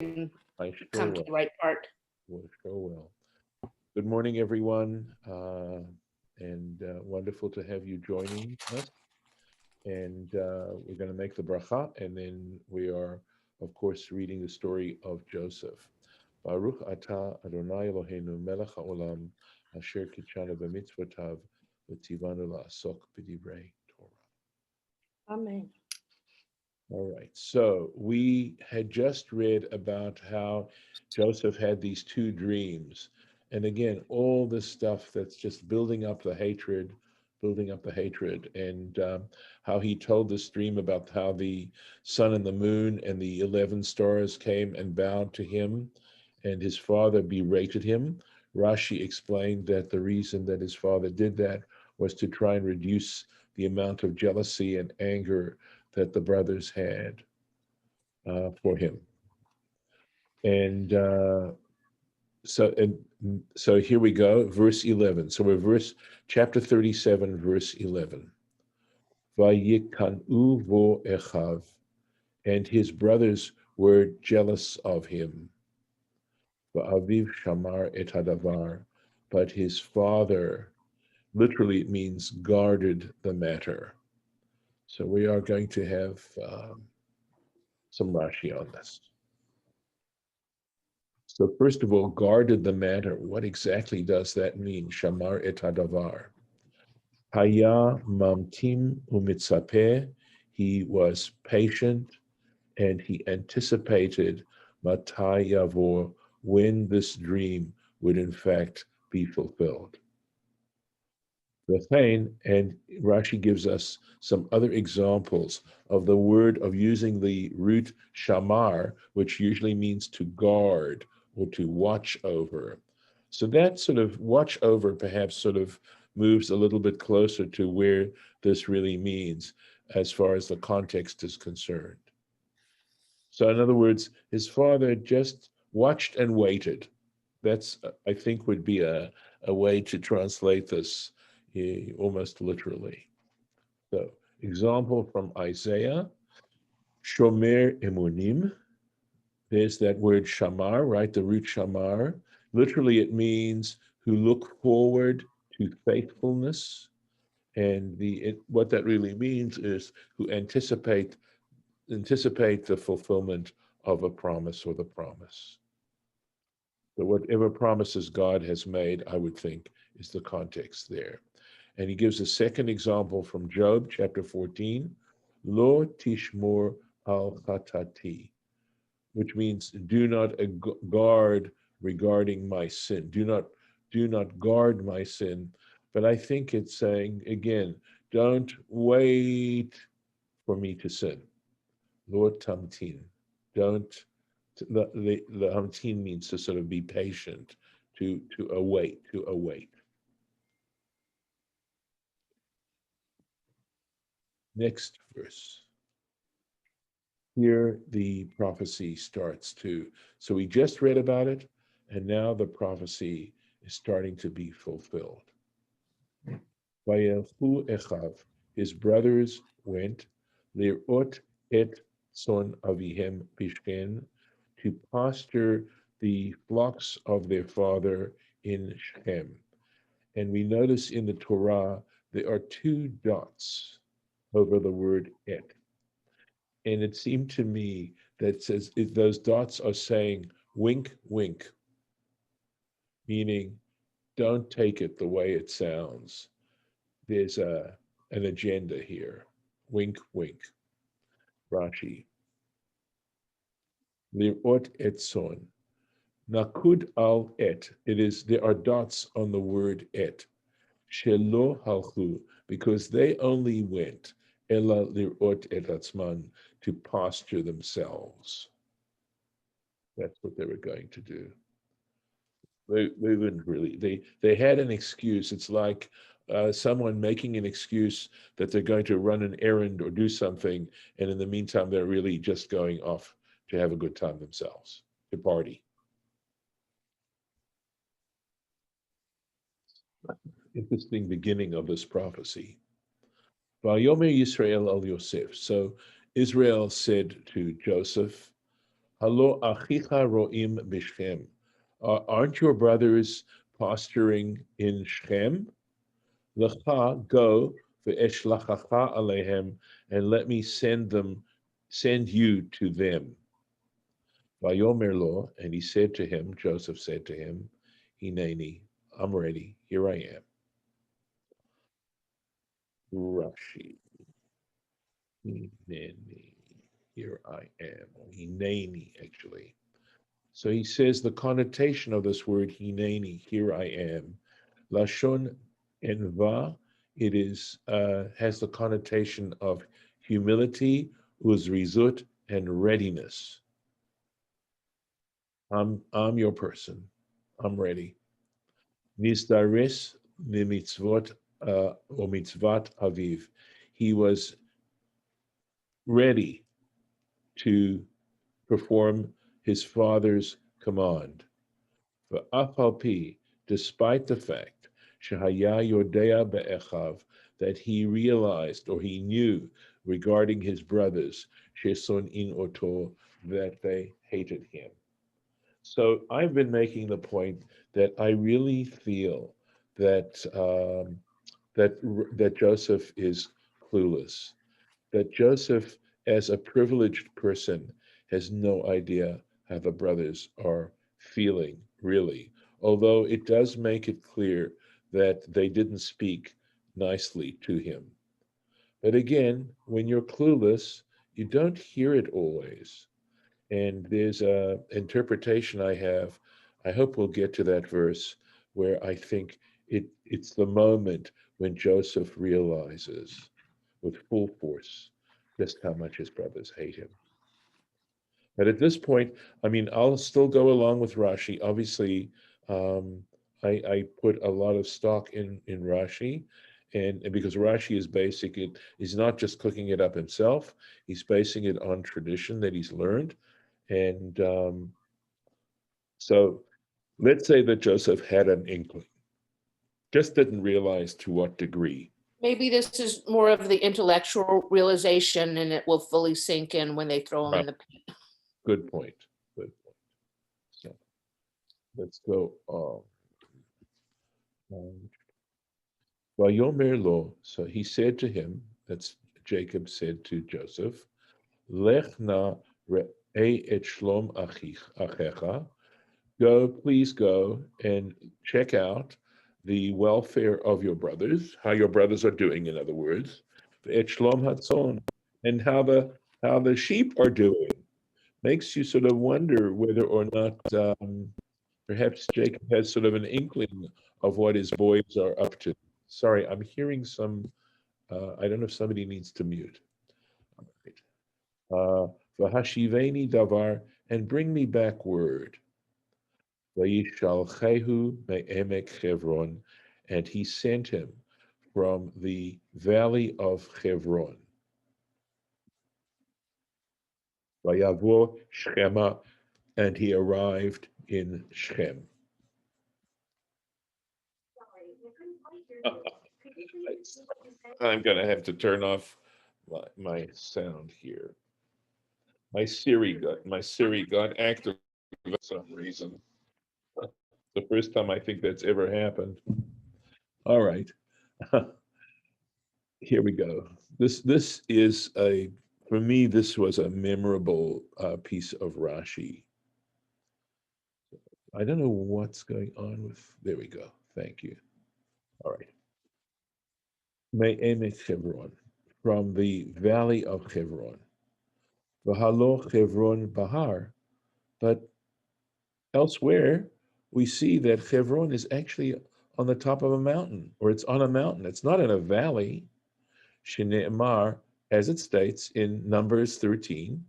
I sure come to will. the right part. Sure will. Good morning, everyone, and wonderful to have you joining us. And we're going to make the bracha, and then we are, of course, reading the story of Joseph. Baruch atah Adonai Eloheinu melech haolam asher kitshanu b'mitzvotav v'tzivanu la'asok b'divrei Torah. Amen. All right. So we had just read about how Joseph had these two dreams. And again, all this stuff that's just building up the hatred, and how he told this dream about how the sun and the moon and the 11 stars came and bowed to him, and his father berated him. Rashi explained that the reason that his father did that was to try and reduce the amount of jealousy and anger that the brothers had for him. And so here we go, verse 11. So we're chapter 37, verse 11. Vayikanu vo echav, and his brothers were jealous of him. Va'aviv shamar et hadavar, but his father, literally it means guarded the matter. So we are going to have some Rashi on this. So first of all, guarded the matter. What exactly does that mean? Shamar et hadavar. Haya mamtim umitzapeh. He was patient and he anticipated matai yavor, when this dream would in fact be fulfilled. And Rashi gives us some other examples of the word of using the root shamar, which usually means to guard or to watch over. So that sort of watch over perhaps sort of moves a little bit closer to where this really means as far as the context is concerned. So in other words, his father just watched and waited. That's, I think, would be a way to translate this almost literally. So, example from Isaiah, Shomer Emunim. There's that word shamar, right? The root shamar. Literally, it means who look forward to faithfulness. And what that really means is who anticipate the fulfillment of a promise or the promise. So whatever promises God has made, I would think, is the context there. And he gives a second example from Job chapter 14, Lo tishmor al chatati, which means do not guard regarding my sin. Do not guard my sin. But I think it's saying again, don't wait for me to sin. Lo tamtin. Don't the hamtin means to sort of be patient, to await. Next verse. Here the prophecy starts to. So we just read about it, and now the prophecy is starting to be fulfilled. Vayelchu echav, his brothers went, lirot et son avihem bishken, to pasture the flocks of their father in Shechem. And we notice in the Torah there are two dots over the word et. And it seemed to me that says those dots are saying wink, wink, meaning don't take it the way it sounds. There's an agenda here. Wink, wink. Rashi. Lirot et son. Nakud al et. There are dots on the word et. Shelo halchu, because they only went ela lirot et atzman, to posture themselves. That's what they were going to do. They wouldn't really. They had an excuse. It's like someone making an excuse that they're going to run an errand or do something, and in the meantime, they're really just going off to have a good time themselves, to party. Interesting beginning of this prophecy. Vayomer Yisrael al Yosef. So Israel said to Joseph, Halo achicha ro'im b'Shechem. Aren't your brothers posturing in Shechem? Lecha, go, ve'eshlachacha alehem, and let me send you to them. Vayomer lo, and he said to him, Joseph said to him, Hineni, I'm ready, here I am. Rashi, Hineni, here I am. Hineni, actually. So he says the connotation of this word Hineni, here I am, Lashon enva, it is has the connotation of humility, uzrizut, and readiness. I'm your person. I'm ready. Nizdaris mimitzvot or mitzvat aviv. He was ready to perform his father's command. V'afalpi, despite the fact shehaya yodea be'echav, that he realized or he knew regarding his brothers sheson in oto, that they hated him. So I've been making the point that I really feel that that Joseph is clueless. That Joseph, as a privileged person, has no idea how the brothers are feeling, really. Although it does make it clear that they didn't speak nicely to him. But again, when you're clueless, you don't hear it always. And there's a interpretation I have. I hope we'll get to that verse where I think it's the moment when Joseph realizes with full force just how much his brothers hate him. But at this point, I mean, I'll still go along with Rashi. Obviously, um, I put a lot of stock in Rashi, and because Rashi is basic, he's not just cooking it up himself. He's basing it on tradition that he's learned, and so let's say that Joseph had an inkling, just didn't realize to what degree. Maybe this is more of the intellectual realization and it will fully sink in when they throw him in the pit. Good point. Good point. So let's go on. Vayomer lo. So he said to him, that's Jacob said to Joseph, Lech na re'e et shlom achecha. Go, please go and check out the welfare of your brothers, how your brothers are doing, in other words, et shlom hatzon, and how the sheep are doing. Makes you sort of wonder whether or not perhaps Jacob has sort of an inkling of what his boys are up to. Sorry, I'm hearing some. I don't know if somebody needs to mute. All right. V'hashiveni davar, and bring me back word. Vayishalchehu me'emek Chevron, and he sent him from the valley of Chevron. Vayavo Shchema, and he arrived in Shechem. I'm going to have to turn off my sound here. My Siri got active for some reason. The first time I think that's ever happened. All right. Here we go. This is for me, this was a memorable piece of Rashi. I don't know what's going on with, there we go. Thank you. All right. Me'emet Chevron, from the valley of Chevron. V'halo Chevron Bahar. But elsewhere, we see that Chevron is actually on the top of a mountain, or it's on a mountain. It's not in a valley. Shne'emar, as it states in Numbers 13,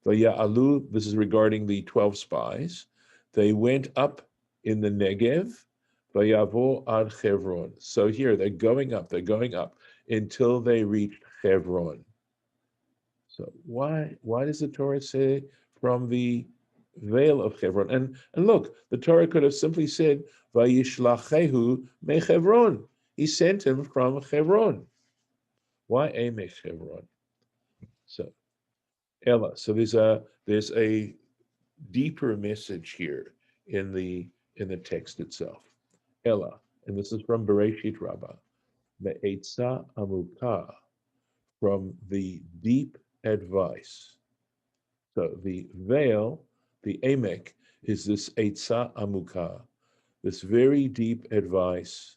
Vaya'alu, this is regarding the 12 spies, they went up in the Negev, Vayavo ad Chevron. So here they're going up until they reach Chevron. So why does the Torah say from the vale of Chevron? And look, the Torah could have simply said, Vayishlachehu me Chevron. He sent him from Chevron. Why Emek Chevron? So Ella. So there's a deeper message here in the text itself. Ella, and this is from Bereshit Rabbah, the Eitzah Amukah, from the deep advice. So the veil, the emek, is this Eitzah Amukah, this very deep advice,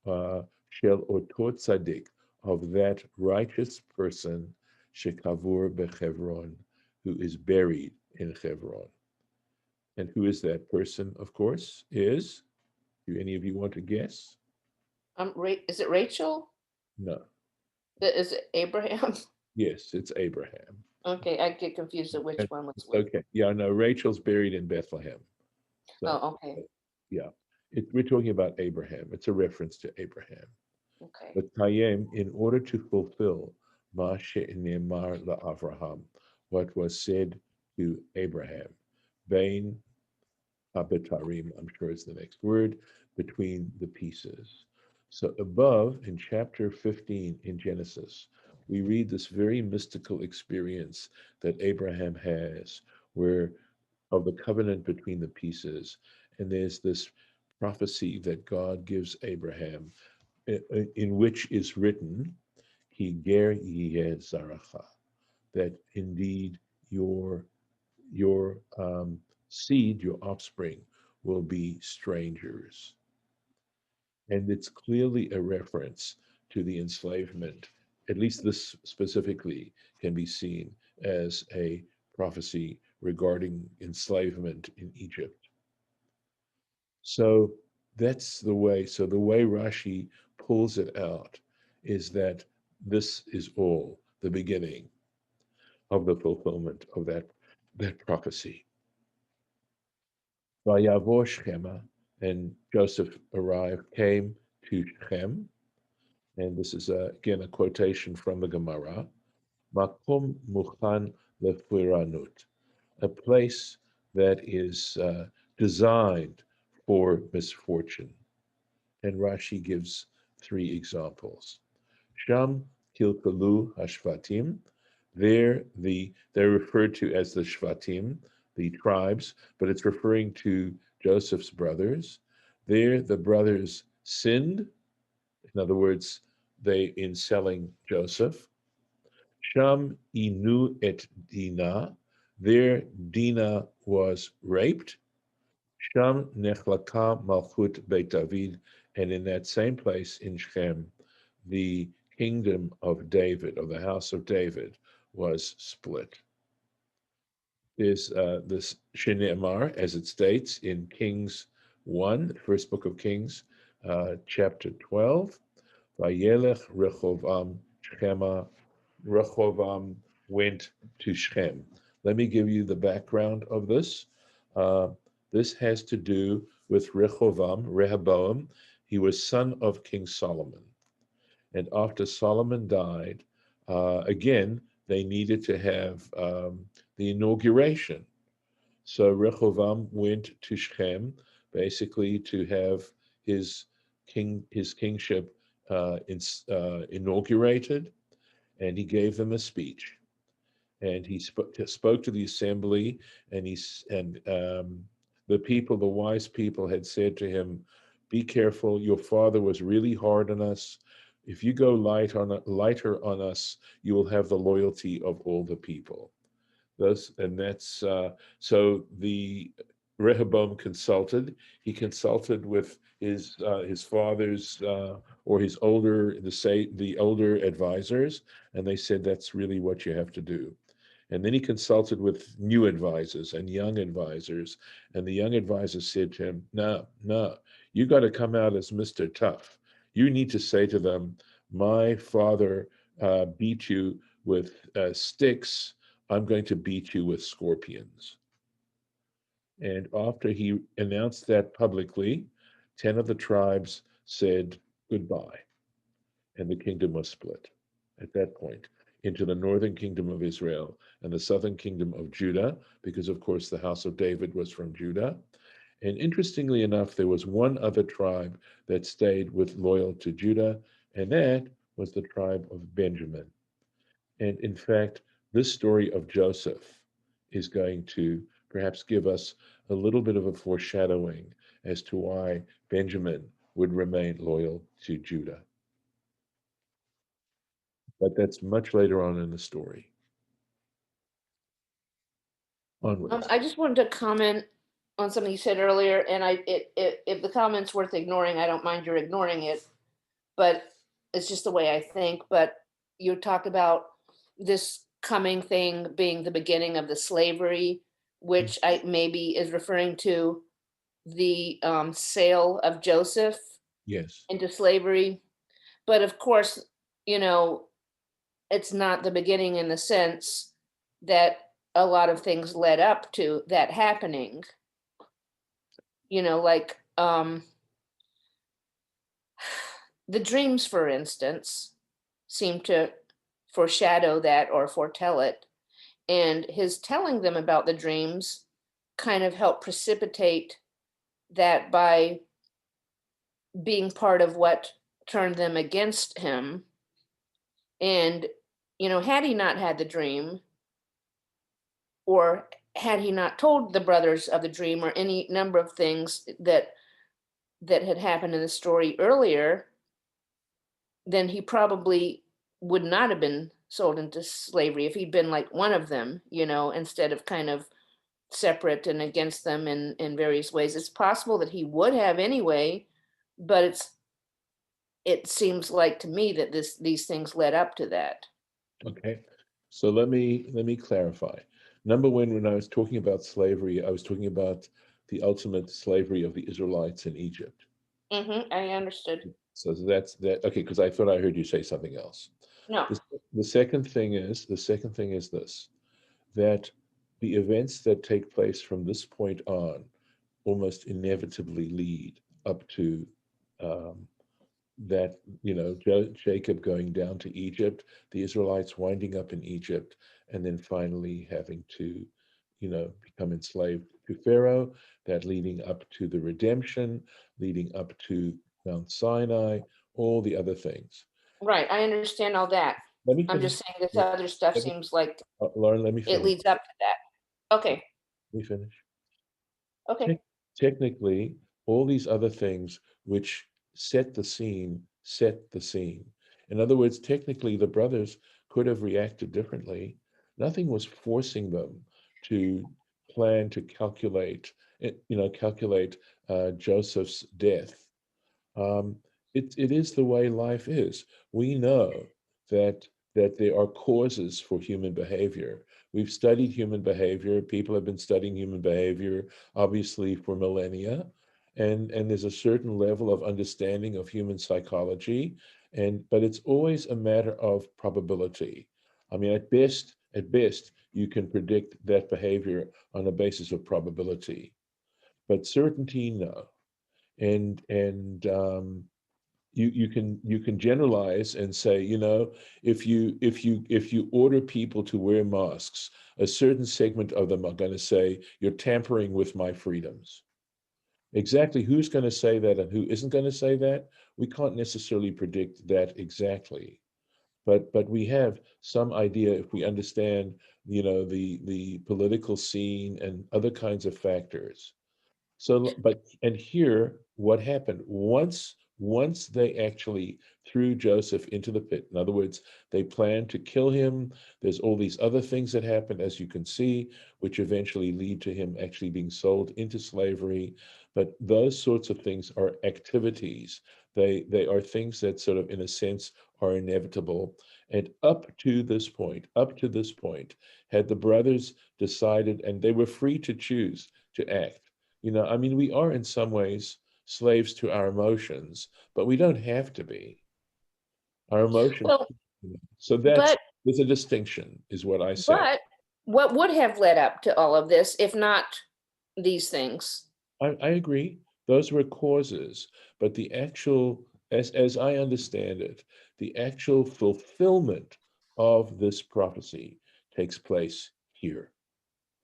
shel oto tzaddik, of that righteous person, shekavur bechevron, who is buried in Hebron. And who is that person, of course, is, do any of you want to guess? Is it Rachel? No. Is it Abraham? Yes, it's Abraham. Okay, I get confused at which And one was it's which. okay. Yeah, no, Rachel's buried in Bethlehem. So, Oh, okay, yeah, we're talking about Abraham. It's a reference to Abraham. okay. But Kayem, in order to fulfill Ma she'nemar la'Avraham, what was said to Abraham, Bain Abetarim, I'm sure is the next word, between the pieces. So above in chapter 15 in Genesis, we read this very mystical experience that Abraham has, where of the covenant between the pieces. And there's this prophecy that God gives Abraham, in which is written, Higer yeh zaracha, that indeed your seed, your offspring, will be strangers. And it's clearly a reference to the enslavement. At least this specifically can be seen as a prophecy regarding enslavement in Egypt. So that's the way. So the way Rashi pulls it out is that this is all the beginning of the fulfillment of that prophecy. Vayavo Shechema, and Joseph came to Shechem, and this is again a quotation from the Gemara, Makom Muchan Lefiranut, a place that is designed for misfortune. And Rashi gives three examples. Sham Kilkalu Hashvatim, they're referred to as the Shvatim, the tribes, but it's referring to Joseph's brothers. There, the brothers sinned. In other words, in selling Joseph. Sham inu et Dina. There, Dina was raped. Sham nechlaka malchut Beit David, and in that same place in Shechem, the kingdom of David, of the house of David, was split. There's this Shenemar, as it states in Kings 1, the first book of Kings, chapter 12, Vayelech Rehovam Shechema, Rehovam went to Shechem. Let me give you the background of this. Uh, this has to do with Rehoboam. He was son of King Solomon. And after Solomon died, again, they needed to have the inauguration. So Rehoboam went to Shechem, basically to have his kingship inaugurated, and he gave them a speech. And he spoke to the assembly, and the people, the wise people, had said to him, "Be careful. Your father was really hard on us. If you go lighter on us, you will have the loyalty of all the people." So the Rehoboam consulted. He consulted with his father's or his the older advisors, and they said that's really what you have to do. And then he consulted with new advisors and young advisors, and the young advisors said to him, "No, no, you got to come out as Mr. Tough. You need to say to them, my father beat you with sticks. I'm going to beat you with scorpions." And after he announced that publicly, 10 of the tribes said goodbye, and the kingdom was split at that point into the northern kingdom of Israel and the southern kingdom of Judah, because of course the house of David was from Judah. And interestingly enough, there was one other tribe that stayed loyal to Judah, and that was the tribe of Benjamin. And in fact, this story of Joseph is going to perhaps give us a little bit of a foreshadowing as to why Benjamin would remain loyal to Judah. But that's much later on in the story. Onwards. I just wanted to comment on something you said earlier, and if the comment's worth ignoring, I don't mind your ignoring it, but it's just the way I think. But you talk about this coming thing being the beginning of the slavery, which I maybe is referring to the sale of Joseph Yes. into slavery. But of course, you know, it's not the beginning in the sense that a lot of things led up to that happening. You know, like the dreams, for instance, seem to foreshadow that or foretell it. And his telling them about the dreams kind of helped precipitate that by being part of what turned them against him. And, you know, had he not had the dream, or had he not told the brothers of the dream, or any number of things that had happened in the story earlier, then he probably would not have been sold into slavery if he'd been like one of them, you know, instead of kind of separate and against them in various ways. It's possible that he would have anyway, but it seems like to me that these things led up to that. Okay. So let me clarify. Number one, when I was talking about slavery, I was talking about the ultimate slavery of the Israelites in Egypt. I understood. So that's that. Okay, because I thought I heard you say something else. No. The second thing is this, that the events that take place from this point on almost inevitably lead up to that, you know, Jacob going down to Egypt, the Israelites winding up in Egypt, and then finally having to, you know, become enslaved to Pharaoh, that leading up to the redemption, leading up to Mount Sinai, all the other things. Right, I understand all that. Let me I'm finish. just saying this other stuff Let me- seems like Lauren, let me it finish. leads up to that. Okay, Let me finish. okay. Technically, all these other things which set the scene, set the scene. In other words, technically, the brothers could have reacted differently. Nothing was forcing them to plan to calculate, calculate Joseph's death. Um, it is the way life is. We know that there are causes for human behavior. We've studied human behavior. People have been studying human behavior, obviously, for millennia. And there's a certain level of understanding of human psychology. But it's always a matter of probability. I mean, at best, you can predict that behavior on a basis of probability. But certainty, no. And you can generalize and say, you know, if you order people to wear masks, a certain segment of them are going to say you're tampering with my freedoms. Exactly who's going to say that and who isn't going to say that, we can't necessarily predict that exactly. But we have some idea if we understand, you know, the political scene and other kinds of factors. So, and here, what happened once they actually threw Joseph into the pit. In other words, they planned to kill him. There's all these other things that happen, as you can see, which eventually lead to him actually being sold into slavery. But those sorts of things are activities. They are things that sort of, in a sense, are inevitable. And up to this point, had the brothers decided, and they were free to choose to act. You know, I mean, we are in some ways slaves to our emotions, but we don't have to be. Our emotions. Well, So but there's a distinction, is what I say. but what would have led up to all of this if not these things? I agree. Those were causes, but the actual, as I understand it, the actual fulfillment of this prophecy takes place here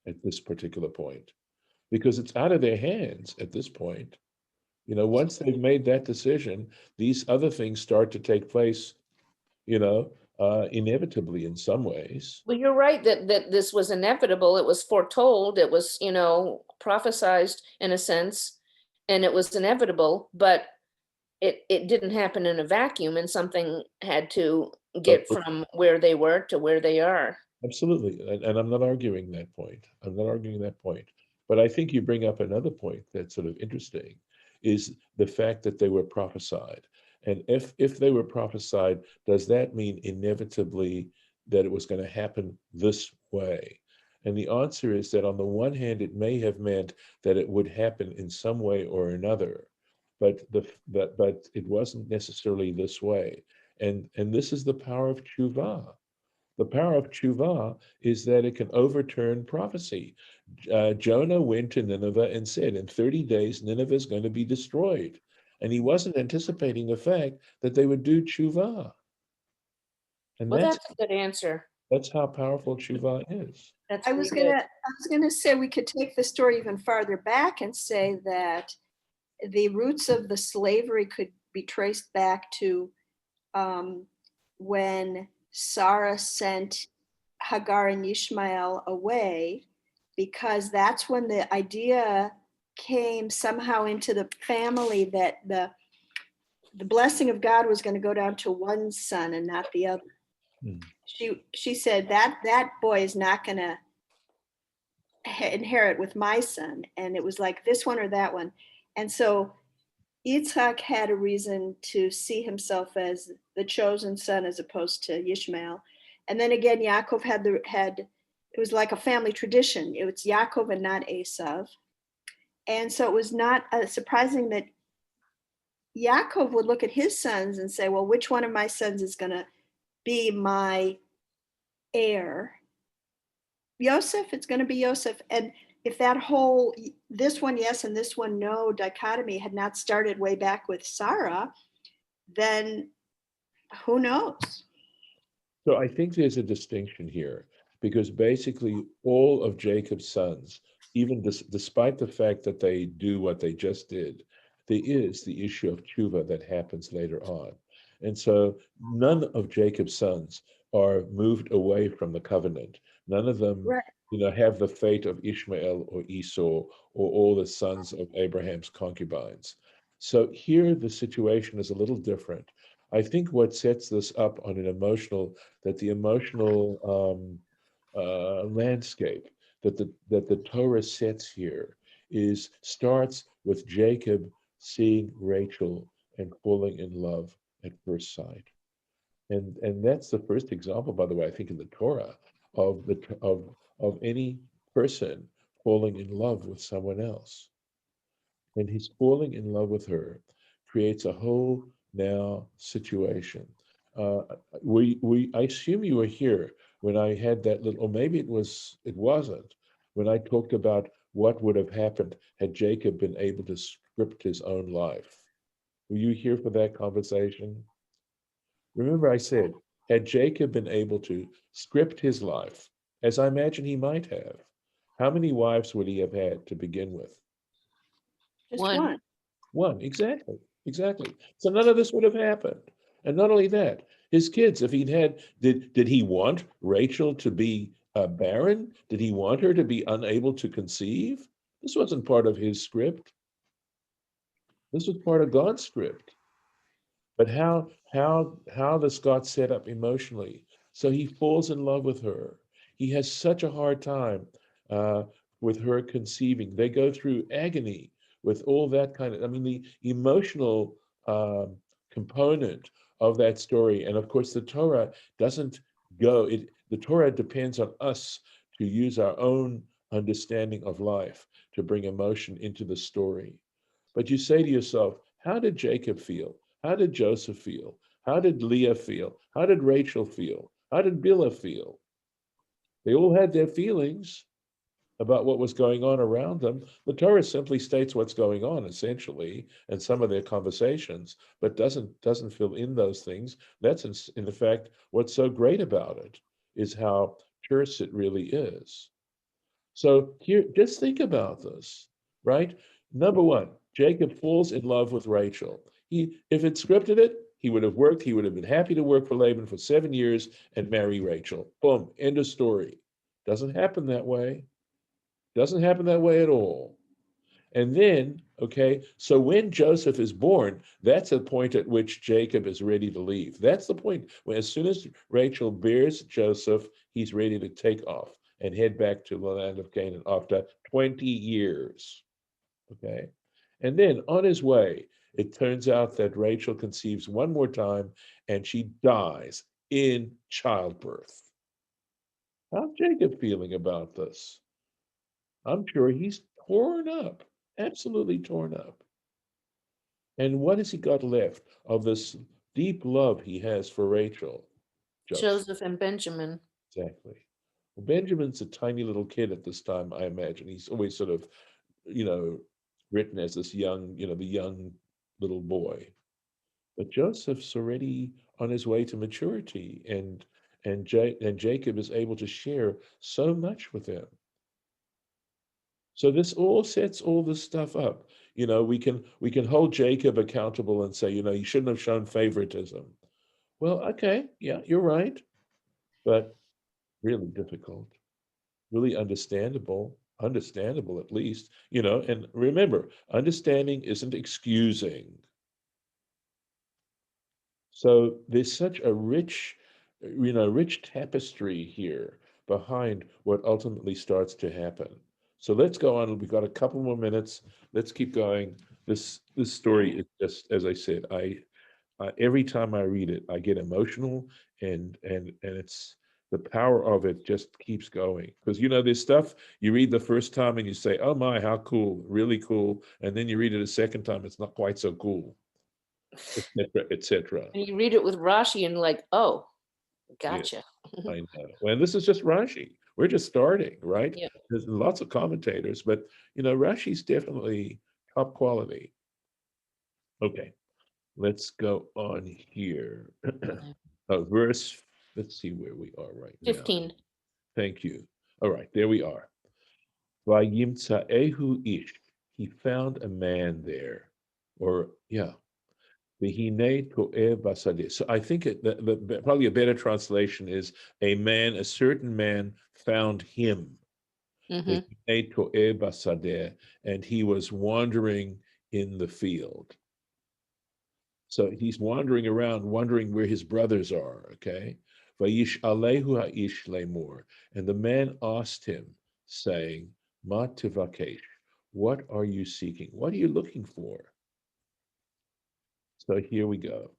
at this particular point, because it's out of their hands at this point. You know, once they've made that decision, these other things start to take place, you know, inevitably in some ways. Well, you're right that this was inevitable. It was foretold. It was, prophesized in a sense, and it was inevitable, but it didn't happen in a vacuum, and something had to Oh, get from where they were to where they are. absolutely. And I'm not arguing that point. I'm not arguing that point. But I think you bring up another point that's sort of interesting, is the fact that they were prophesied. And if they were prophesied, does that mean inevitably that it was going to happen this way? And the answer is that on the one hand, it may have meant that it would happen in some way or another, but it wasn't necessarily this way. And this is the power of tshuva. The power of tshuva is that it can overturn prophecy. Jonah went to Nineveh and said, in 30 days, Nineveh is going to be destroyed. And he wasn't anticipating the fact that they would do tshuva. And Well, that's a good answer. that's how powerful tshuva is. That's I really was good. gonna say we could take the story even farther back and say that the roots of the slavery could be traced back to when Sarah sent Hagar and Ishmael away, because that's when the idea came somehow into the family that the blessing of God was going to go down to one son and not the other. Hmm. She said that boy is not going to inherit with my son, and it was like this one or that one. And so Yitzhak had a reason to see himself as the chosen son as opposed to Ishmael. And then again, Yaakov had it was like a family tradition. It was Yaakov and not Esav. And so it was not surprising that Yaakov would look at his sons and say, well, which one of my sons is going to be my heir? Yosef, it's going to be Yosef. And if that whole, this one yes and this one no dichotomy had not started way back with Sarah, then who knows? So I think there's a distinction here, because basically all of Jacob's sons, even despite the fact that they do what they just did, there is the issue of tshuva that happens later on. And so none of Jacob's sons are moved away from the covenant. None of them, Right. have the fate of Ishmael or Esau or all the sons of Abraham's concubines. So here the situation is a little different. I think what sets this up on an emotional, that the emotional landscape that the Torah sets here starts with Jacob seeing Rachel and falling in love at first sight, and that's the first example, by the way, I think in the Torah of of any person falling in love with someone else, and his falling in love with her creates a whole now situation. Uh, I assume you were here when I had that little, or maybe it wasn't, when I talked about what would have happened had Jacob been able to script his own life. Were you here for that conversation? Remember, I said, had Jacob been able to script his life, as I imagine he might have, how many wives would he have had to begin with? Just One. one. One, exactly, exactly. So none of this would have happened. And not only that, his kids, if he'd had, did he want Rachel to be barren? Did he want her to be unable to conceive? This wasn't part of his script. This was part of God's script. But how does God set up emotionally? So he falls in love with her. He has such a hard time uh, with her conceiving. They go through agony with all that kind of. I mean, the emotional component of that story, and of course, the Torah doesn't go. The Torah depends on us to use our own understanding of life to bring emotion into the story. But you say to yourself, how did Jacob feel? How did Joseph feel? How did Leah feel? How did Rachel feel? How did Bilhah feel? They all had their feelings about what was going on around them. The Torah simply states what's going on, essentially, and some of their conversations, but doesn't fill in those things. That's in fact what's so great about it, is how terse it really is. So here, just think about this, right? Number one, Jacob falls in love with Rachel. If it scripted it, He would have worked, he would have been happy to work for Laban for 7 years and marry Rachel. Boom, end of story. Doesn't happen that way. Doesn't happen that way at all. And then, okay, so when Joseph is born, that's the point at which Jacob is ready to leave. That's the point when, as soon as Rachel bears Joseph, he's ready to take off and head back to the land of Canaan after 20 years. Okay. And then on his way, it turns out that Rachel conceives one more time and she dies in childbirth. How's Jacob feeling about this? I'm sure he's torn up, absolutely torn up. And what has he got left of this deep love he has for Rachel? Joseph. Joseph and Benjamin. Exactly. Well, Benjamin's a tiny little kid at this time, I imagine. He's always sort of, you know, written as this young, the young little boy. But Joseph's already on his way to maturity, and Jacob is able to share so much with him. So this all sets all this stuff up. We can hold Jacob accountable and say, you shouldn't have shown favoritism. Well, okay, yeah, you're right, but really difficult, really understandable at least. And remember, understanding isn't excusing. So there's such a rich tapestry here behind what ultimately starts to happen. So let's go on. We've got a couple more minutes. Let's keep going. This story is just, as I said, every time I read it, I get emotional, and it's the power of it just keeps going. Because there's stuff you read the first time and you say, "Oh my, how cool, really cool," and then you read it a second time, it's not quite so cool, etc., etc. And you read it with Rashi and like, oh, Yes, gotcha. I know. Well, this is just Rashi. We're just starting, right? Yeah. There's lots of commentators, but Rashi's definitely top quality. Okay, let's go on here. Verse, let's see where we are right now. 15. Thank you. All right, there we are. Vayimtsaehu ish. He found a man there. Or, yeah. Vihine to'eh basadeh. So I think probably a better translation is a certain man found him. Mm-hmm. Vihine to'eh basadeh, and he was wandering in the field. So he's wandering around, wondering where his brothers are. Okay. Vayish alehu ha'ish lemur. And the man asked him, saying, Ma tivakesh, what are you seeking? What are you looking for? So here we go.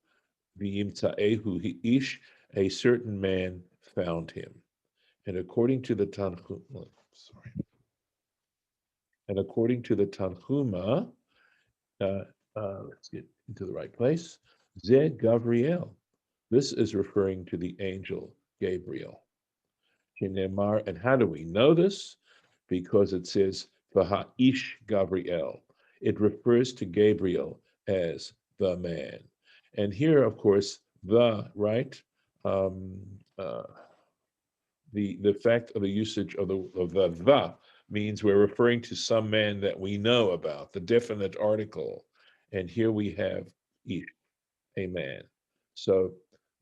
V'yimtza'ehu ha'ish, a certain man found him. And according to the Tanhuma, uh, let's get into the right place. Ze Gavriel. This is referring to the angel Gabriel. And how do we know this? Because it says Vaha'ish Gabriel. It refers to Gabriel as the man. And here, of course, right? Um, uh, the fact of the usage of the means we're referring to some man that we know about, the definite article. And here we have ish, a man. So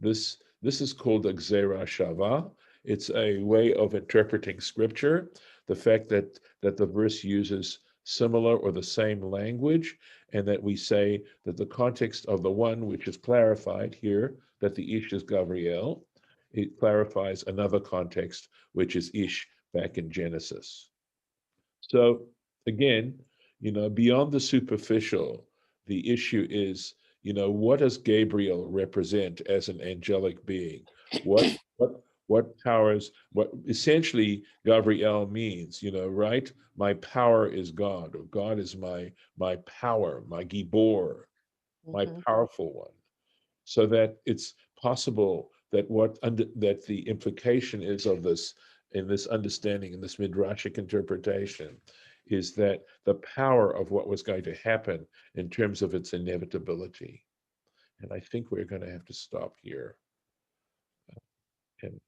this is called a gzera shava. It's a way of interpreting scripture. The fact that the verse uses similar or the same language, and that we say that the context of the one which is clarified here, that the ish is Gabriel, it clarifies another context, which is ish back in Genesis. So again, beyond the superficial, the issue is, what does Gabriel represent as an angelic being? What powers, what essentially Gabriel means, right? My power is God, or God is my power, my Gibor, my Mm-hmm. powerful one. So that it's possible that that the implication is of this, in this understanding, in this midrashic interpretation, is that the power of what was going to happen in terms of its inevitability. And I think we're going to have to stop here. And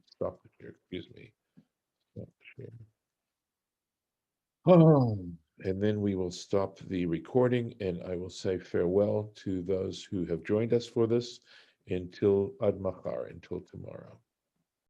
stop it here. Excuse me. Stop share. Oh, and then we will stop the recording, and I will say farewell to those who have joined us for this until Ad Machar, until tomorrow.